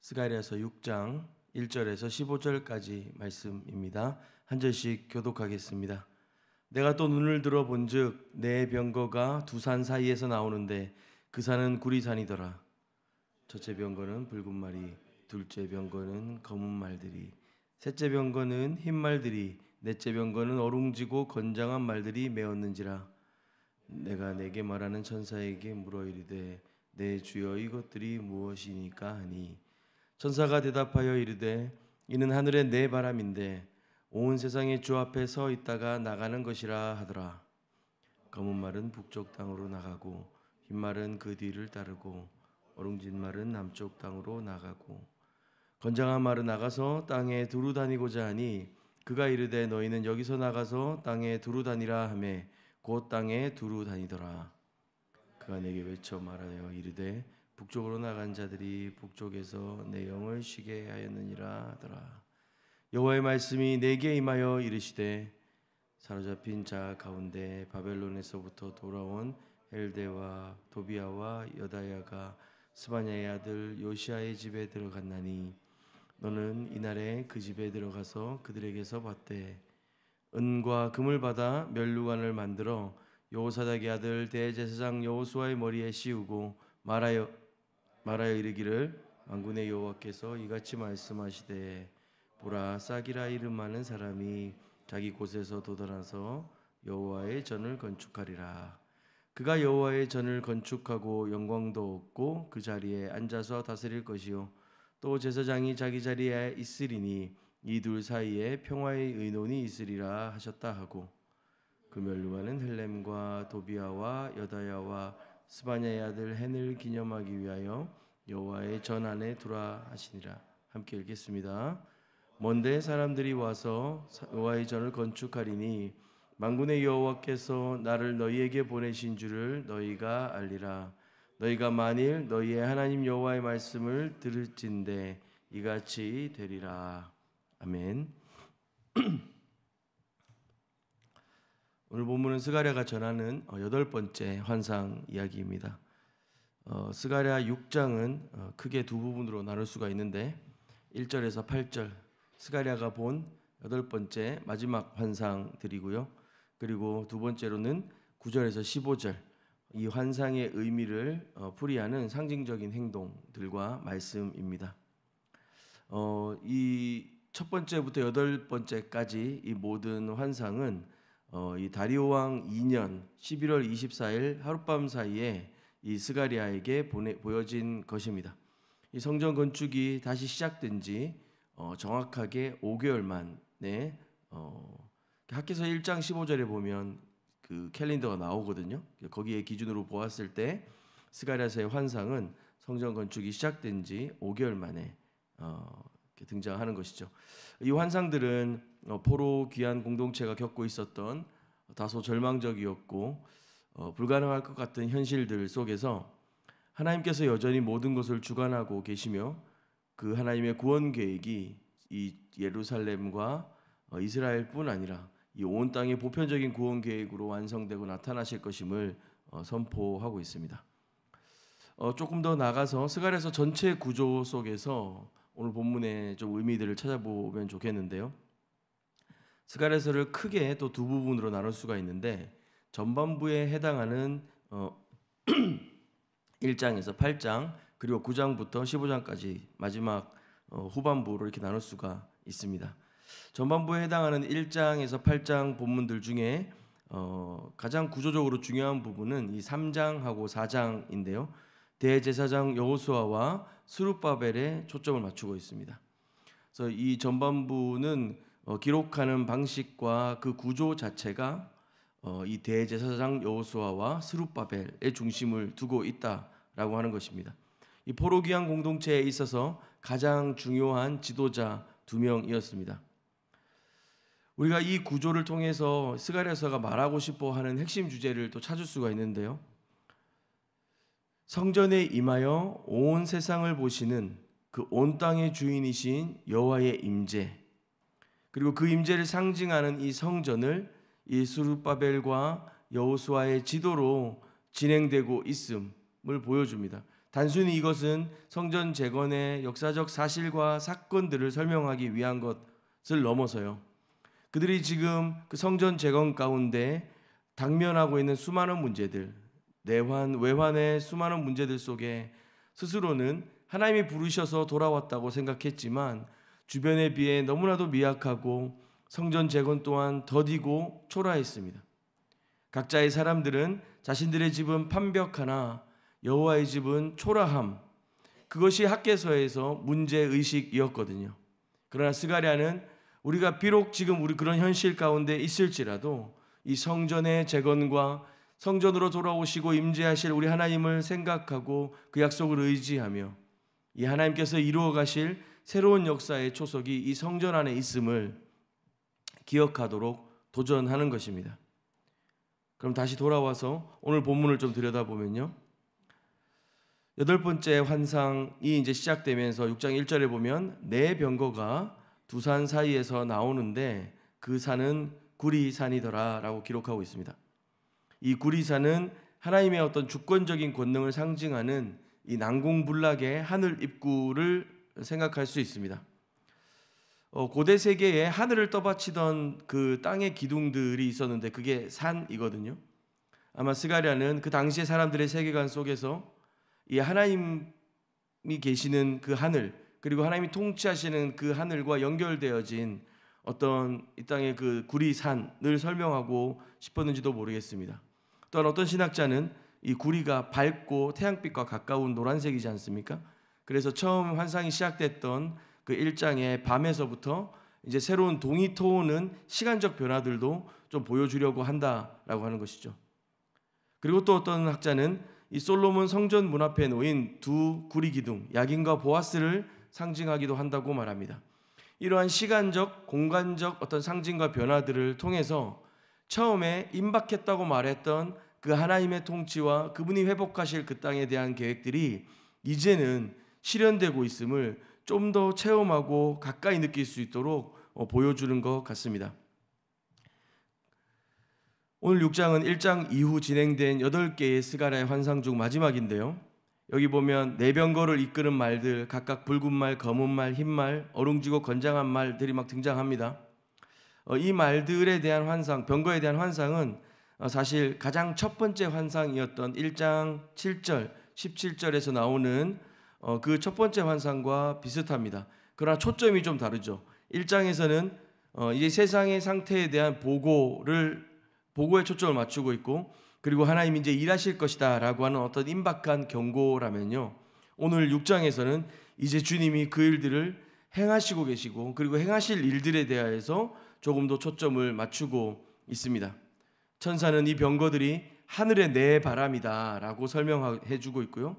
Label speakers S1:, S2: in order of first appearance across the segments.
S1: 스가랴서 6장 1절에서 15절까지 말씀입니다. 한 절씩 교독하겠습니다. 내가 또 눈을 들어 본즉 내 병거가 두 산 사이에서 나오는데 그 산은 구리산이더라. 첫째 병거는 붉은 말이, 둘째 병거는 검은 말들이, 셋째 병거는 흰 말들이, 넷째 병거는 어룽지고 건장한 말들이 메었는지라. 내가 내게 말하는 천사에게 물어 이르되 내 주여 이것들이 무엇이니까 하니, 천사가 대답하여 이르되 이는 하늘의 내 바람인데 온 세상의 주 앞에 서 있다가 나가는 것이라 하더라. 검은 말은 북쪽 땅으로 나가고 흰 말은 그 뒤를 따르고 어룽진 말은 남쪽 땅으로 나가고 건장한 말은 나가서 땅에 두루 다니고자 하니, 그가 이르되 너희는 여기서 나가서 땅에 두루 다니라 하매 곧 땅에 두루 다니더라. 그가 내게 외쳐 말하여 이르되 북쪽으로 나간 자들이 북쪽에서 내 영을 쉬게 하였느니라 하더라. 여호와의 말씀이 내게 임하여 이르시되 사로잡힌 자 가운데 바벨론에서부터 돌아온 헬데와 도비아와 여다야가 스바냐의 아들 요시아의 집에 들어갔나니, 너는 이날에 그 집에 들어가서 그들에게서 받되 은과 금을 받아 면류관을 만들어 여호사닥의 아들 대제사장 여호수아의 머리에 씌우고 말하여 이르기를, 만군의 여호와께서 이같이 말씀하시되 보라, 싹이라 이름하는 사람이 자기 곳에서 돋아나서 여호와의 전을 건축하리라. 그가 여호와의 전을 건축하고 영광도 얻고 그 자리에 앉아서 다스릴 것이요, 또 제사장이 자기 자리에 있으리니 이 둘 사이에 평화의 의논이 있으리라 하셨다 하고, 그 면류관은 헬렘과 도비아와 여다야와 스바냐의 아들 헨을 기념하기 위하여 여호와의 전 안에 두라 하시니라. 함께 읽겠습니다. 먼데 사람들이 와서 여호와의 전을 건축하리니 만군의 여호와께서 나를 너희에게 보내신 줄을 너희가 알리라. 너희가 만일 너희의 하나님 여호와의 말씀을 들을진대 이같이 되리라. 아멘. 오늘 본문은 스가랴가 전하는 8번째 환상 이야기입니다. 스가랴 6장은 크게 두 부분으로 나눌 수가 있는데, 1절에서 8절 스가랴가 본 8번째 마지막 환상들이고요. 그리고 두 번째로는 9절에서 15절 이 환상의 의미를 풀이하는 상징적인 행동들과 말씀입니다. 이 첫 번째부터 8번째까지 이 모든 환상은 이 다리오 왕 2년 11월 24일 하룻밤 사이에 이 스가랴에게 보여진 것입니다. 이 성전 건축이 다시 시작된 지 정확하게 5개월 만에 학개서 1장 15절에 보면 그 캘린더가 나오거든요. 거기에 기준으로 보았을 때 스가랴서의 환상은 성전 건축이 시작된 지 5개월 만에 등장하는 것이죠. 이 환상들은 포로 귀한 공동체가 겪고 있었던 다소 절망적이었고 불가능할 것 같은 현실들 속에서 하나님께서 여전히 모든 것을 주관하고 계시며, 그 하나님의 구원 계획이 이 예루살렘과 이스라엘뿐 아니라 이 온 땅의 보편적인 구원 계획으로 완성되고 나타나실 것임을 선포하고 있습니다. 조금 더 나가서 스가랴서 전체 구조 속에서 오늘 본문의 좀 의미들을 찾아보면 좋겠는데요. 스가랴서를 크게 또 두 부분으로 나눌 수가 있는데, 전반부에 해당하는 1장에서 8장 그리고 9장부터 15장까지 마지막 후반부로 이렇게 나눌 수가 있습니다. 전반부에 해당하는 1장에서 8장 본문들 중에 가장 구조적으로 중요한 부분은 이 3장하고 4장인데요. 대제사장 여호수아와 스룹바벨에 초점을 맞추고 있습니다. 그래서 이 전반부는 기록하는 방식과 그 구조 자체가 이 대제사장 여호수아와 스룹바벨의 중심을 두고 있다라고 하는 것입니다. 이 포로 귀한 공동체에 있어서 가장 중요한 지도자 2명이었습니다. 우리가 이 구조를 통해서 스가랴서가 말하고 싶어 하는 핵심 주제를 또 찾을 수가 있는데요. 성전에 임하여 온 세상을 보시는 그 온 땅의 주인이신 여호와의 임재, 그리고 그 임재를 상징하는 이 성전을 이 스룹바벨과 여호수아의 지도로 진행되고 있음을 보여줍니다. 단순히 이것은 성전 재건의 역사적 사실과 사건들을 설명하기 위한 것을 넘어서요. 그들이 지금 그 성전 재건 가운데 당면하고 있는 수많은 문제들, 내환, 외환의 수많은 문제들 속에 스스로는 하나님이 부르셔서 돌아왔다고 생각했지만 주변에 비해 너무나도 미약하고 성전 재건 또한 더디고 초라했습니다. 각자의 사람들은 자신들의 집은 판벽하나 여호와의 집은 초라함, 그것이 학개서에서 문제의식이었거든요. 그러나 스가랴는 우리가 비록 지금 우리 그런 현실 가운데 있을지라도 이 성전의 재건과 성전으로 돌아오시고 임재하실 우리 하나님을 생각하고 그 약속을 의지하며 이 하나님께서 이루어 가실 새로운 역사의 초석이 이 성전 안에 있음을 기억하도록 도전하는 것입니다. 그럼 다시 돌아와서 오늘 본문을 좀 들여다보면요. 여덟 번째 환상이 이제 시작되면서 6장 1절에 보면 네 병거가 두 산 사이에서 나오는데 그 산은 구리산이더라 라고 기록하고 있습니다. 이 구리산은 하나님의 어떤 주권적인 권능을 상징하는 이 난공불락의 하늘 입구를 생각할 수 있습니다. 고대 세계에 하늘을 떠받치던 그 땅의 기둥들이 있었는데 그게 산이거든요. 아마 스가랴는 그 당시의 사람들의 세계관 속에서 이 하나님이 계시는 그 하늘, 그리고 하나님이 통치하시는 그 하늘과 연결되어진 어떤 이 땅의 그 구리산을 설명하고 싶었는지도 모르겠습니다. 또한 어떤 신학자는 이 구리가 밝고 태양빛과 가까운 노란색이지 않습니까? 그래서 처음 환상이 시작됐던 그 1장의 밤에서부터 이제 새로운 동이 터오는 시간적 변화들도 좀 보여주려고 한다라고 하는 것이죠. 그리고 또 어떤 학자는 이 솔로몬 성전 문 앞에 놓인 두 구리 기둥, 야긴과 보아스를 상징하기도 한다고 말합니다. 이러한 시간적, 공간적 어떤 상징과 변화들을 통해서 처음에 임박했다고 말했던 그 하나님의 통치와 그분이 회복하실 그 땅에 대한 계획들이 이제는 실현되고 있음을 좀 더 체험하고 가까이 느낄 수 있도록 보여주는 것 같습니다. 오늘 6장은 1장 이후 진행된 8개의 스가랴의 환상 중 마지막인데요. 여기 보면 네 병거를 이끄는 말들, 각각 붉은 말, 검은 말, 흰 말, 어룽지고 건장한 말들이 막 등장합니다. 이 말들에 대한 환상, 병거에 대한 환상은 사실 가장 첫 번째 환상이었던 1장 7절, 17절에서 나오는 그 첫 번째 환상과 비슷합니다. 그러나 초점이 좀 다르죠. 1장에서는 이제 세상의 상태에 대한 보고에 초점을 맞추고 있고, 그리고 하나님이 이제 일하실 것이다 라고 하는 어떤 임박한 경고라면요, 오늘 6장에서는 이제 주님이 그 일들을 행하시고 계시고 그리고 행하실 일들에 대하여서 조금 더 초점을 맞추고 있습니다. 천사는 이 병거들이 하늘의 네 바람이다 라고 설명해 주고 있고요,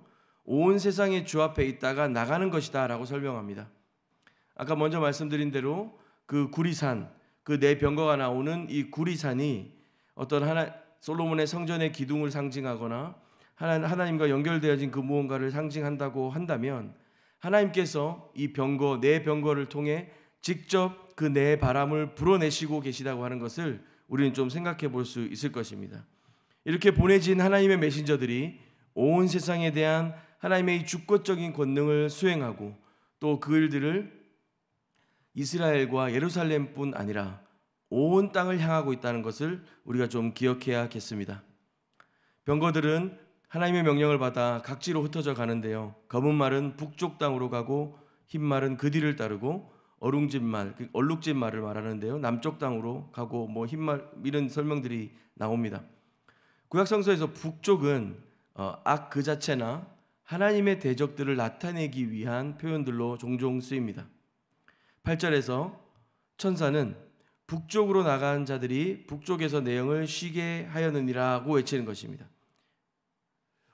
S1: 온 세상의 주 앞에 있다가 나가는 것이다 라고 설명합니다. 아까 먼저 말씀드린 대로 그 구리산, 그 네 병거가 나오는 이 구리산이 어떤 솔로몬의 성전의 기둥을 상징하거나 하나님과 연결되어진 그 무언가를 상징한다고 한다면, 하나님께서 이 병거, 네 병거를 통해 직접 그 네 바람을 불어내시고 계시다고 하는 것을 우리는 좀 생각해 볼 수 있을 것입니다. 이렇게 보내진 하나님의 메신저들이 온 세상에 대한 하나님의 주권적인 권능을 수행하고 또 그 일들을 이스라엘과 예루살렘뿐 아니라 온 땅을 향하고 있다는 것을 우리가 좀 기억해야겠습니다. 병거들은 하나님의 명령을 받아 각지로 흩어져 가는데요, 검은 말은 북쪽 땅으로 가고 흰 말은 그 뒤를 따르고 얼룩진 말을 말하는데요, 남쪽 땅으로 가고 뭐 흰 말, 이런 설명들이 나옵니다. 구약 성서에서 북쪽은 악 그 자체나 하나님의 대적들을 나타내기 위한 표현들로 종종 쓰입니다. 8절에서 천사는 북쪽으로 나간 자들이 북쪽에서 내영을 쉬게 하였느니라고 외치는 것입니다.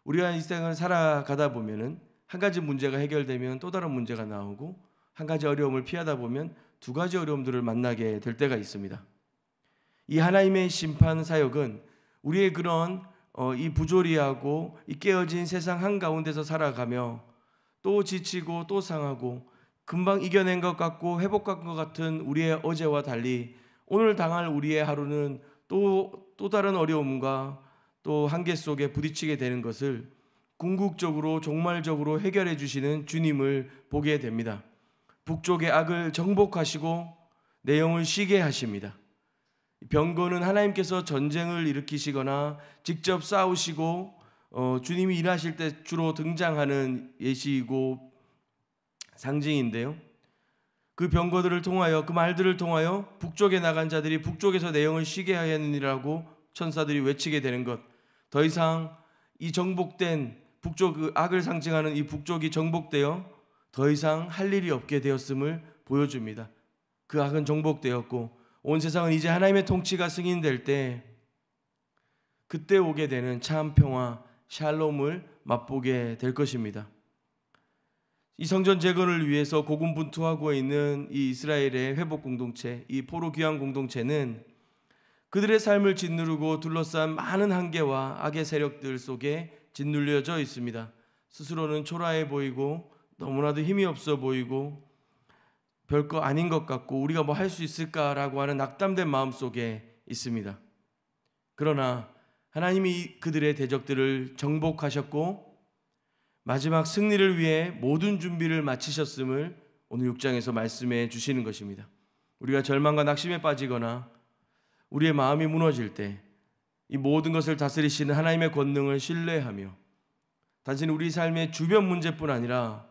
S1: 우리가 이 생을 살아가다 보면은 한 가지 문제가 해결되면 또 다른 문제가 나오고, 한 가지 어려움을 피하다 보면 두 가지 어려움들을 만나게 될 때가 있습니다. 이 하나님의 심판 사역은 우리의 그런 이 부조리하고 이 깨어진 세상 한가운데서 살아가며 또 지치고 또 상하고 금방 이겨낸 것 같고 회복한 것 같은 우리의 어제와 달리 오늘 당할 우리의 하루는 또 다른 어려움과 또 한계 속에 부딪히게 되는 것을 궁극적으로 종말적으로 해결해 주시는 주님을 보게 됩니다. 북쪽의 악을 정복하시고 내 영을 쉬게 하십니다. 병거는 하나님께서 전쟁을 일으키시거나 직접 싸우시고 주님이 일하실 때 주로 등장하는 예시이고 상징인데요. 그 병거들을 통하여, 그 말들을 통하여 북쪽에 나간 자들이 북쪽에서 내 영을 쉬게 하였느니라고 천사들이 외치게 되는 것, 더 이상 이 정복된 북쪽, 그 악을 상징하는 이 북쪽이 정복되어 더 이상 할 일이 없게 되었음을 보여줍니다. 그 악은 정복되었고 온 세상은 이제 하나님의 통치가 승인될 때, 그때 오게 되는 참 평화, 샬롬을 맛보게 될 것입니다. 이 성전 재건을 위해서 고군분투하고 있는 이 이스라엘의 회복 공동체, 이 포로 귀환 공동체는 그들의 삶을 짓누르고 둘러싼 많은 한계와 악의 세력들 속에 짓눌려져 있습니다. 스스로는 초라해 보이고 너무나도 힘이 없어 보이고 별거 아닌 것 같고 우리가 뭐 할 수 있을까라고 하는 낙담된 마음 속에 있습니다. 그러나 하나님이 그들의 대적들을 정복하셨고 마지막 승리를 위해 모든 준비를 마치셨음을 오늘 6장에서 말씀해 주시는 것입니다. 우리가 절망과 낙심에 빠지거나 우리의 마음이 무너질 때 이 모든 것을 다스리시는 하나님의 권능을 신뢰하며 단순히 우리 삶의 주변 문제뿐 아니라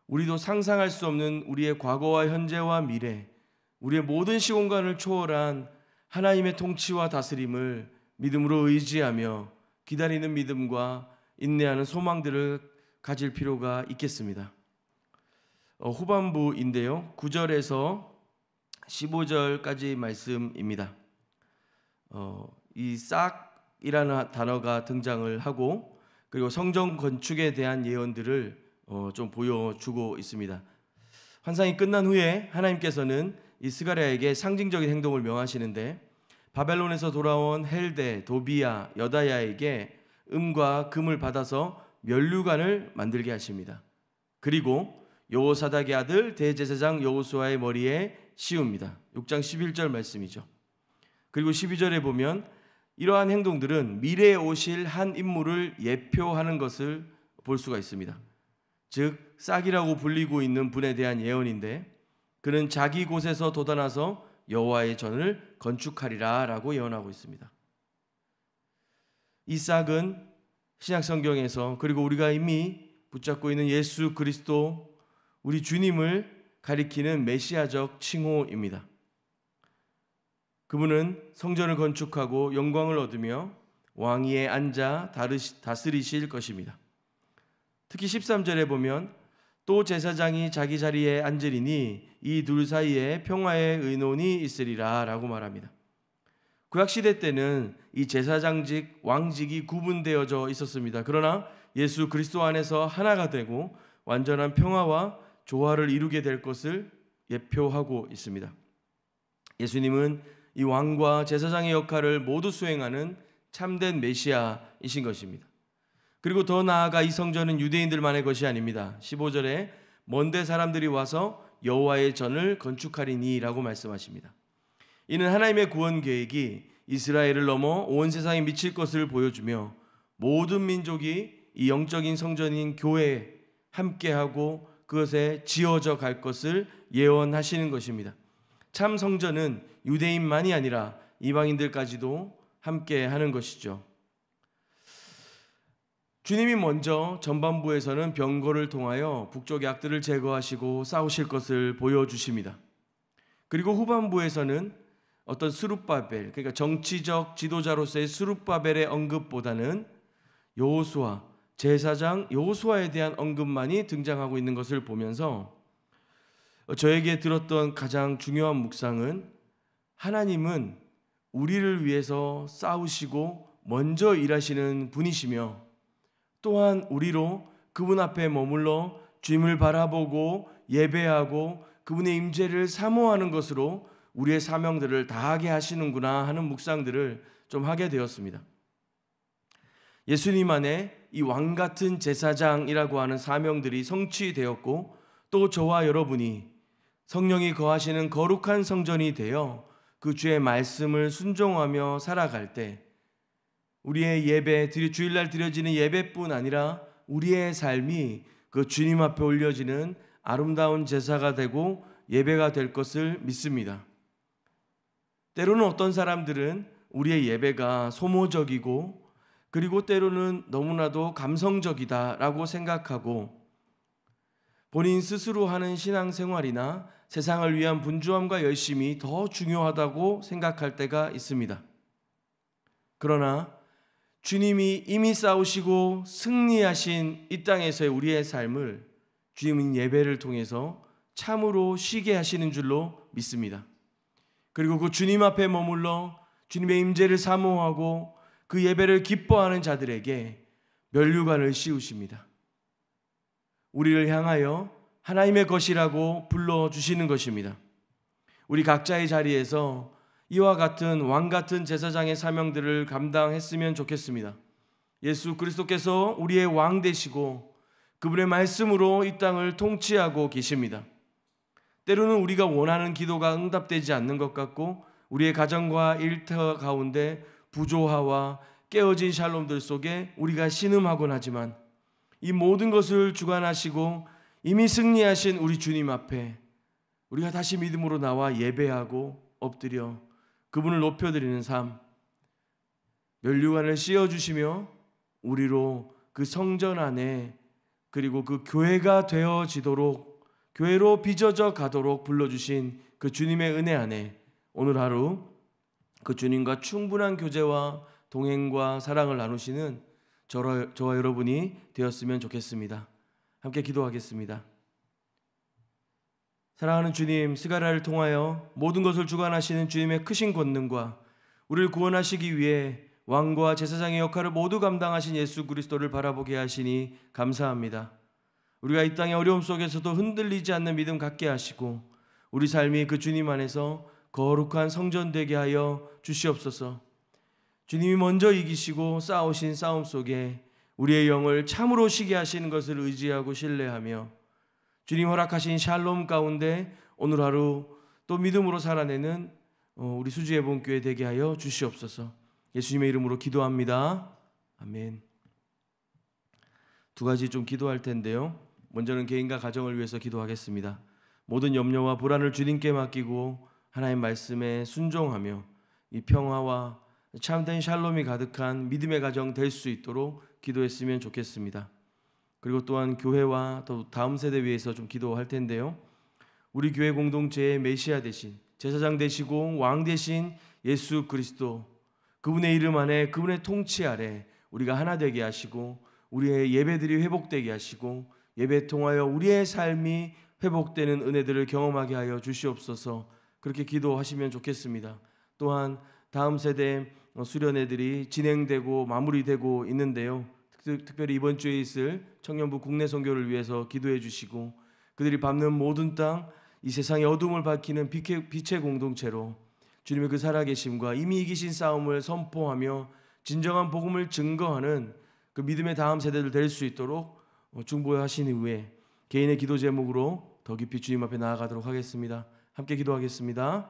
S1: 우리도 상상할 수 없는 우리의 과거와 현재와 미래, 우리의 모든 시공간을 초월한 하나님의 통치와 다스림을 믿음으로 의지하며 기다리는 믿음과 인내하는 소망들을 가질 필요가 있겠습니다. 후반부인데요. 9절에서 15절까지 말씀입니다. 이 싹이라는 단어가 등장을 하고 그리고 성전 건축에 대한 예언들을 좀 보여주고 있습니다. 환상이 끝난 후에 하나님께서는 이 스가랴에게 상징적인 행동을 명하시는데 바벨론에서 돌아온 헬데, 도비야, 여다야에게 음과 금을 받아서 면류관을 만들게 하십니다. 그리고 여호사닥의 아들 대제사장 여호수아의 머리에 씌웁니다. 6장 11절 말씀이죠. 그리고 12절에 보면 이러한 행동들은 미래에 오실 한 인물을 예표하는 것을 볼 수가 있습니다. 즉 싹이라고 불리고 있는 분에 대한 예언인데 그는 자기 곳에서 돋아나서 여호와의 전을 건축하리라 라고 예언하고 있습니다. 이 싹은 신약성경에서 그리고 우리가 이미 붙잡고 있는 예수 그리스도 우리 주님을 가리키는 메시아적 칭호입니다. 그분은 성전을 건축하고 영광을 얻으며 왕위에 앉아 다스리실 것입니다. 특히 13절에 보면 또 제사장이 자기 자리에 앉으리니 이 둘 사이에 평화의 의논이 있으리라 라고 말합니다. 구약시대 때는 이 제사장직, 왕직이 구분되어져 있었습니다. 그러나 예수 그리스도 안에서 하나가 되고 완전한 평화와 조화를 이루게 될 것을 예표하고 있습니다. 예수님은 이 왕과 제사장의 역할을 모두 수행하는 참된 메시아이신 것입니다. 그리고 더 나아가 이 성전은 유대인들만의 것이 아닙니다. 15절에 먼데 사람들이 와서 여호와의 전을 건축하리니 라고 말씀하십니다. 이는 하나님의 구원 계획이 이스라엘을 넘어 온 세상에 미칠 것을 보여주며 모든 민족이 이 영적인 성전인 교회에 함께하고 그것에 지어져 갈 것을 예언하시는 것입니다. 참 성전은 유대인만이 아니라 이방인들까지도 함께 하는 것이죠. 주님이 먼저 전반부에서는 병거를 통하여 북쪽의 악들을 제거하시고 싸우실 것을 보여주십니다. 그리고 후반부에서는 어떤 스룹바벨, 그러니까 정치적 지도자로서의 스룹바벨의 언급보다는 여호수아, 제사장 여호수아에 대한 언급만이 등장하고 있는 것을 보면서 저에게 들었던 가장 중요한 묵상은 하나님은 우리를 위해서 싸우시고 먼저 일하시는 분이시며 또한 우리로 그분 앞에 머물러 주님을 바라보고 예배하고 그분의 임재를 사모하는 것으로 우리의 사명들을 다하게 하시는구나 하는 묵상들을 좀 하게 되었습니다. 예수님 안에 이 왕같은 제사장이라고 하는 사명들이 성취되었고 또 저와 여러분이 성령이 거하시는 거룩한 성전이 되어 그 주의 말씀을 순종하며 살아갈 때 우리의 예배, 주일날 드려지는 예배뿐 아니라 우리의 삶이 그 주님 앞에 올려지는 아름다운 제사가 되고 예배가 될 것을 믿습니다. 때로는 어떤 사람들은 우리의 예배가 소모적이고 그리고 때로는 너무나도 감성적이다라고 생각하고 본인 스스로 하는 신앙생활이나 세상을 위한 분주함과 열심이 더 중요하다고 생각할 때가 있습니다. 그러나 주님이 이미 싸우시고 승리하신 이 땅에서의 우리의 삶을 주님은 예배를 통해서 참으로 쉬게 하시는 줄로 믿습니다. 그리고 그 주님 앞에 머물러 주님의 임재를 사모하고 그 예배를 기뻐하는 자들에게 면류관을 씌우십니다. 우리를 향하여 하나님의 것이라고 불러주시는 것입니다. 우리 각자의 자리에서 이와 같은 왕 같은 제사장의 사명들을 감당했으면 좋겠습니다. 예수 그리스도께서 우리의 왕 되시고 그분의 말씀으로 이 땅을 통치하고 계십니다. 때로는 우리가 원하는 기도가 응답되지 않는 것 같고 우리의 가정과 일터 가운데 부조화와 깨어진 샬롬들 속에 우리가 신음하곤 하지만 이 모든 것을 주관하시고 이미 승리하신 우리 주님 앞에 우리가 다시 믿음으로 나와 예배하고 엎드려 그분을 높여드리는 삶, 면류관을 씌워주시며 우리로 그 성전 안에 그리고 그 교회가 되어지도록 교회로 빚어져 가도록 불러주신 그 주님의 은혜 안에 오늘 하루 그 주님과 충분한 교제와 동행과 사랑을 나누시는 저와 여러분이 되었으면 좋겠습니다. 함께 기도하겠습니다. 사랑하는 주님, 스가랴를 통하여 모든 것을 주관하시는 주님의 크신 권능과 우리를 구원하시기 위해 왕과 제사장의 역할을 모두 감당하신 예수 그리스도를 바라보게 하시니 감사합니다. 우리가 이 땅의 어려움 속에서도 흔들리지 않는 믿음 갖게 하시고 우리 삶이 그 주님 안에서 거룩한 성전 되게 하여 주시옵소서. 주님이 먼저 이기시고 싸우신 싸움 속에 우리의 영을 참으로 쉬게 하시는 것을 의지하고 신뢰하며 주님 허락하신 샬롬 가운데 오늘 하루 또 믿음으로 살아내는 우리 수주예본교회 되게 하여 주시옵소서. 예수님의 이름으로 기도합니다. 아멘. 두 가지 좀 기도할 텐데요. 먼저는 개인과 가정을 위해서 기도하겠습니다. 모든 염려와 불안을 주님께 맡기고 하나님 말씀에 순종하며 이 평화와 참된 샬롬이 가득한 믿음의 가정 될 수 있도록 기도했으면 좋겠습니다. 그리고 또한 교회와 또 다음 세대 위해서 좀 기도할 텐데요. 우리 교회 공동체의 메시아 되신 제사장 되시고 왕 되신 예수 그리스도 그분의 이름 안에 그분의 통치 아래 우리가 하나 되게 하시고 우리의 예배들이 회복되게 하시고 예배 통하여 우리의 삶이 회복되는 은혜들을 경험하게 하여 주시옵소서. 그렇게 기도하시면 좋겠습니다. 또한 다음 세대 수련회들이 진행되고 마무리되고 있는데요. 특별히 이번 주에 있을 청년부 국내 선교를 위해서 기도해 주시고 그들이 밟는 모든 땅 이 세상의 어둠을 밝히는 빛의 공동체로 주님의 그 살아계심과 이미 이기신 싸움을 선포하며 진정한 복음을 증거하는 그 믿음의 다음 세대들 될 수 있도록 중보하신 이후에 개인의 기도 제목으로 더 깊이 주님 앞에 나아가도록 하겠습니다. 함께 기도하겠습니다.